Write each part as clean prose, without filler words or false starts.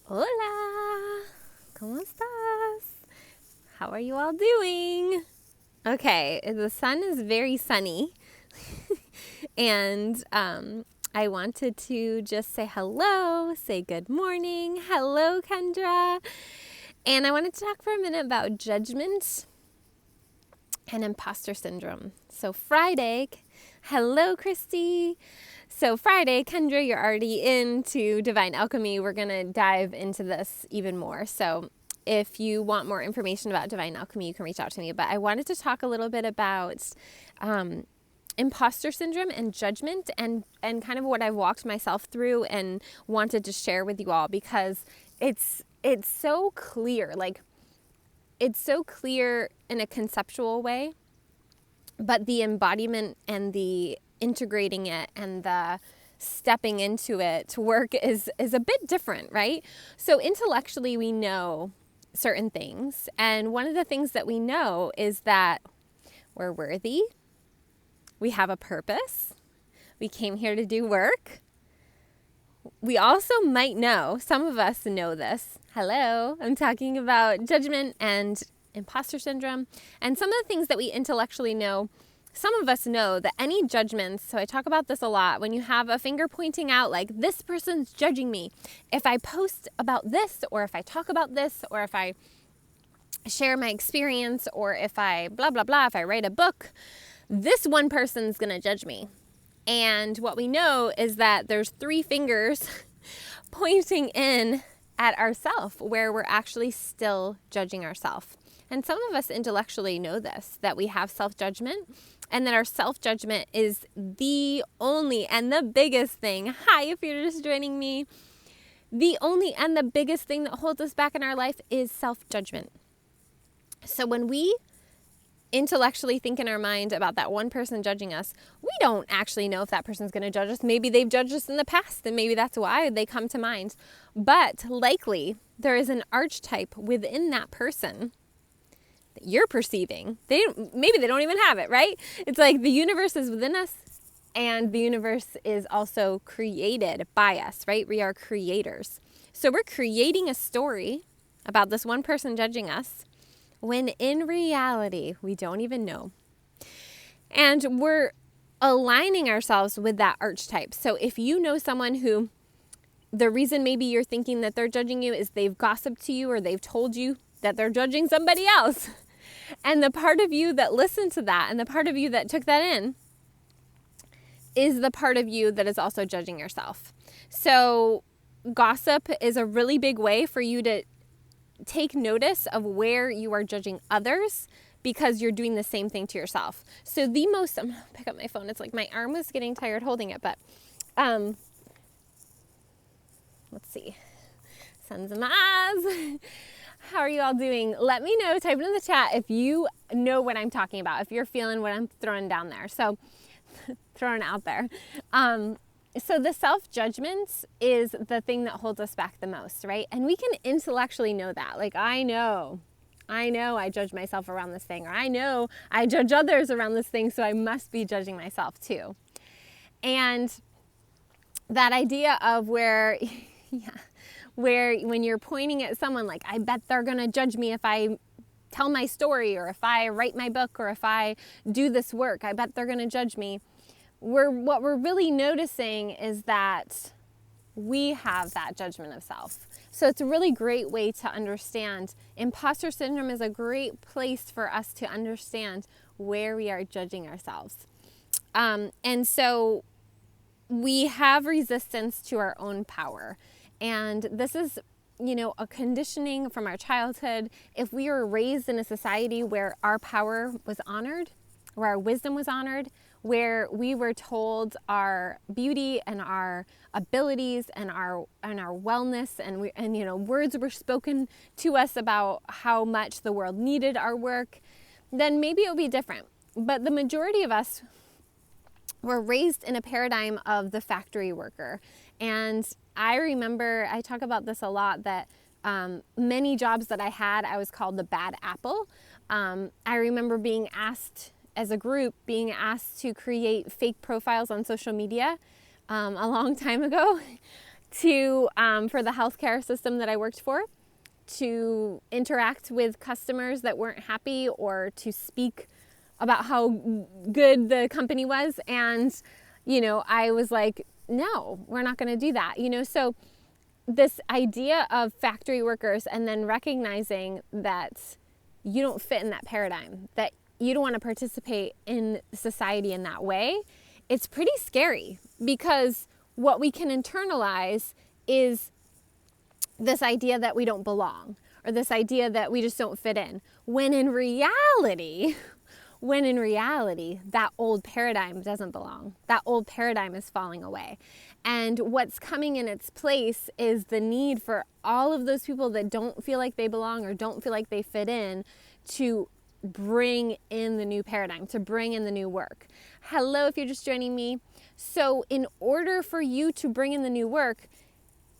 Hola, ¿cómo estás? How are you all doing? Okay, the sun is very sunny, and I wanted to just say hello, say good morning. Hello, Kendra. And I wanted to talk for a minute about judgment and imposter syndrome. So Friday, hello, Christy. So Friday, Kendra, you're already into Divine Alchemy. We're going to dive into this even more. So if you want more information about Divine Alchemy, you can reach out to me. But I wanted to talk a little bit about imposter syndrome and judgment and kind of what I've walked myself through and wanted to share with you all because it's so clear. Like, it's so clear in a conceptual way, but the embodiment and the integrating it and the stepping into it to work is a bit different, right? So intellectually we know certain things, and one of the things that we know is that we're worthy, we have a purpose, we came here to do work. We also might know, some of us know this. Hello, I'm talking about judgment and imposter syndrome. And some of the things that we intellectually know, some of us know that any judgments, so I talk about this a lot, when you have a finger pointing out like, this person's judging me. If I post about this, or if I talk about this, or if I share my experience, or if I blah, blah, blah, if I write a book, this one person's gonna judge me. And what we know is that there's three fingers pointing in at ourself where we're actually still judging ourselves. And some of us intellectually know this, that we have self-judgment and that our self-judgment is the only and the biggest thing. Hi, if you're just joining me. The only and the biggest thing that holds us back in our life is self-judgment. So when we intellectually think in our mind about that one person judging us, we don't actually know if that person's going to judge us. Maybe they've judged us in the past, and maybe that's why they come to mind. But likely, there is an archetype within that person that you're perceiving. Maybe they don't even have it, right? It's like the universe is within us, and the universe is also created by us, right? We are creators. So we're creating a story about this one person judging us, when in reality, we don't even know. And we're aligning ourselves with that archetype. So if you know someone who, the reason maybe you're thinking that they're judging you is they've gossiped to you or they've told you that they're judging somebody else. And the part of you that listened to that and the part of you that took that in is the part of you that is also judging yourself. So gossip is a really big way for you to take notice of where you are judging others because you're doing the same thing to yourself. So I'm gonna pick up my phone. It's like my arm was getting tired holding it, but let's see. Sun's in my eyes. How are you all doing? Let me know, type it in the chat if you know what I'm talking about, if you're feeling what I'm throwing down there. So throwing out there. So the self-judgment is the thing that holds us back the most, right? And we can intellectually know that. Like, I know I judge myself around this thing, or I know I judge others around this thing, so I must be judging myself too. And that idea of where when you're pointing at someone like, I bet they're going to judge me if I tell my story, or if I write my book, or if I do this work, I bet they're going to judge me. What we're really noticing is that we have that judgment of self. So it's a really great way to understand. Imposter syndrome is a great place for us to understand where we are judging ourselves. And so we have resistance to our own power. And this is, a conditioning from our childhood. If we were raised in a society where our power was honored, where our wisdom was honored, where we were told our beauty and our abilities and our wellness, and words were spoken to us about how much the world needed our work, then maybe it would be different. But the majority of us were raised in a paradigm of the factory worker. And I remember, I talk about this a lot, that many jobs that I had, I was called the bad apple. I remember being asked, as a group, being asked to create fake profiles on social media a long time ago to for the healthcare system that I worked for, to interact with customers that weren't happy, or to speak about how good the company was. And, I was like, no, we're not going to do that. So this idea of factory workers, and then recognizing that you don't fit in that paradigm, that you don't want to participate in society in that way, it's pretty scary, because what we can internalize is this idea that we don't belong, or this idea that we just don't fit in, when in reality, that old paradigm doesn't belong. That old paradigm is falling away. And what's coming in its place is the need for all of those people that don't feel like they belong or don't feel like they fit in to bring in the new paradigm, to bring in the new work. Hello, if you're just joining me. So in order for you to bring in the new work,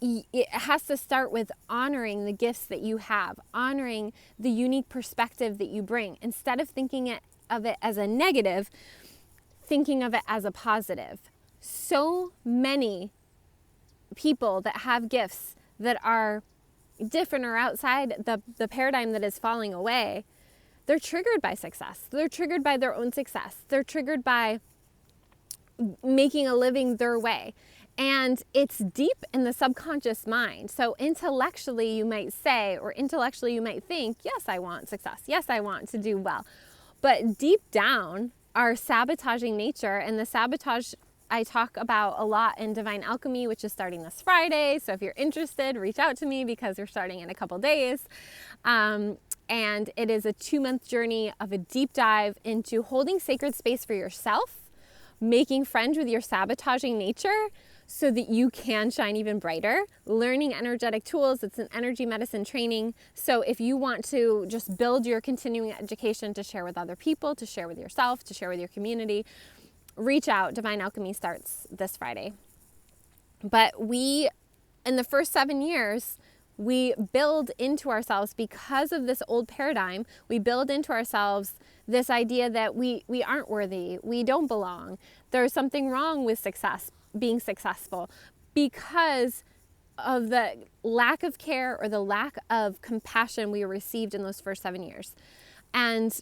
it has to start with honoring the gifts that you have, honoring the unique perspective that you bring. Instead of thinking of it as a negative, thinking of it as a positive. So many people that have gifts that are different or outside the paradigm that is falling away, they're triggered by success. They're triggered by their own success. They're triggered by making a living their way. And it's deep in the subconscious mind. So intellectually you might say, or intellectually you might think, yes, I want success. Yes, I want to do well. But deep down, our sabotaging nature, and the sabotage I talk about a lot in Divine Alchemy, which is starting this Friday. So if you're interested, reach out to me, because we're starting in a couple days. And it is a 2-month journey of a deep dive into holding sacred space for yourself, making friends with your sabotaging nature so that you can shine even brighter, learning energetic tools. It's an energy medicine training. So if you want to just build your continuing education to share with other people, to share with yourself, to share with your community, reach out. Divine Alchemy starts this Friday. But in the first 7 years, we build into ourselves, because of this old paradigm, we build into ourselves this idea that we aren't worthy, we don't belong, there's something wrong with being successful, because of the lack of care or the lack of compassion we received in those first 7 years. And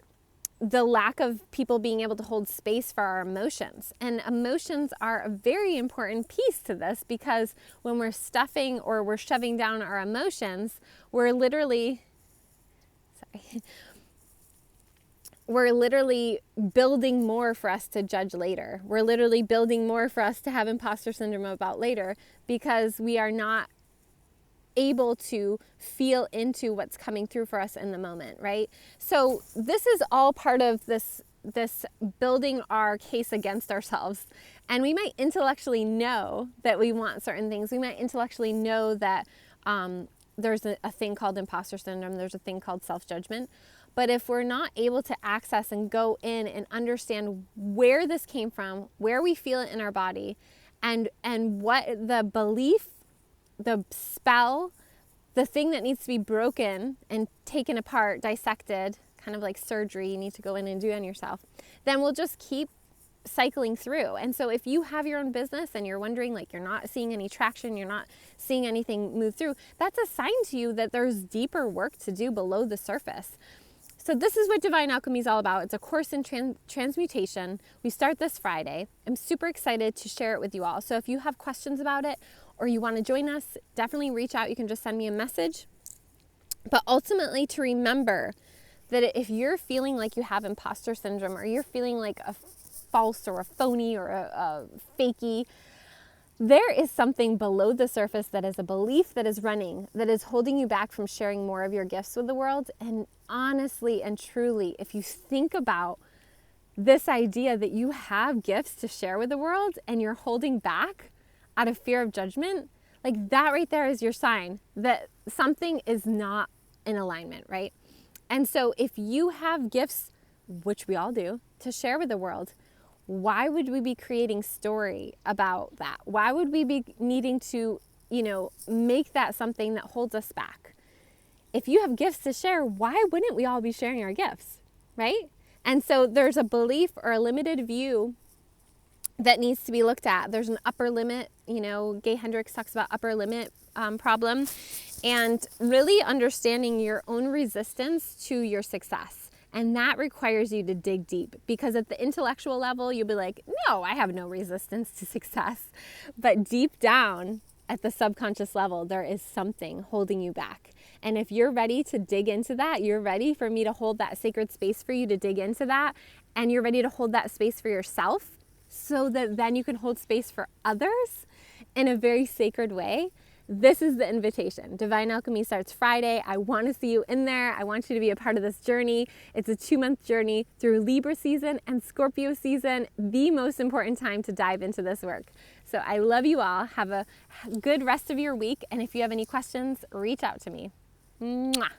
the lack of people being able to hold space for our emotions. And emotions are a very important piece to this, because when we're stuffing or we're shoving down our emotions, we're literally building more for us to judge later. We're literally building more for us to have imposter syndrome about later, because we are not able to feel into what's coming through for us in the moment, right? So this is all part of this building our case against ourselves. And we might intellectually know that we want certain things. We might intellectually know that there's a thing called imposter syndrome. There's a thing called self-judgment. But if we're not able to access and go in and understand where this came from, where we feel it in our body, and what the belief, the spell, the thing that needs to be broken and taken apart, dissected, kind of like surgery you need to go in and do on yourself, then we'll just keep cycling through. And so if you have your own business and you're wondering, like, you're not seeing any traction, you're not seeing anything move through, that's a sign to you that there's deeper work to do below the surface. So this is what Divine Alchemy is all about. It's a course in transmutation. We start this Friday. I'm super excited to share it with you all. So if you have questions about it, or you want to join us, definitely reach out. You can just send me a message. But ultimately, to remember that if you're feeling like you have imposter syndrome, or you're feeling like a false or a phony or a fakey, there is something below the surface that is a belief that is running, that is holding you back from sharing more of your gifts with the world. And honestly and truly, if you think about this idea that you have gifts to share with the world and you're holding back out of fear of judgment, like, that right there is your sign that something is not in alignment, right? And so if you have gifts, which we all do, to share with the world, why would we be creating story about that? Why would we be needing to, make that something that holds us back? If you have gifts to share, why wouldn't we all be sharing our gifts, right? And so there's a belief or a limited view that needs to be looked at. There's an upper limit, Gay Hendricks talks about upper limit problem, and really understanding your own resistance to your success. And that requires you to dig deep, because at the intellectual level, you'll be like, no, I have no resistance to success. But deep down at the subconscious level, there is something holding you back. And if you're ready to dig into that, you're ready for me to hold that sacred space for you to dig into that, and you're ready to hold that space for yourself, so that then you can hold space for others in a very sacred way. This is the invitation. Divine Alchemy starts Friday. I want to see you in there. I want you to be a part of this journey. It's a 2-month journey through Libra season and Scorpio season, the most important time to dive into this work. So I love you all. Have a good rest of your week. And if you have any questions, reach out to me. Mwah.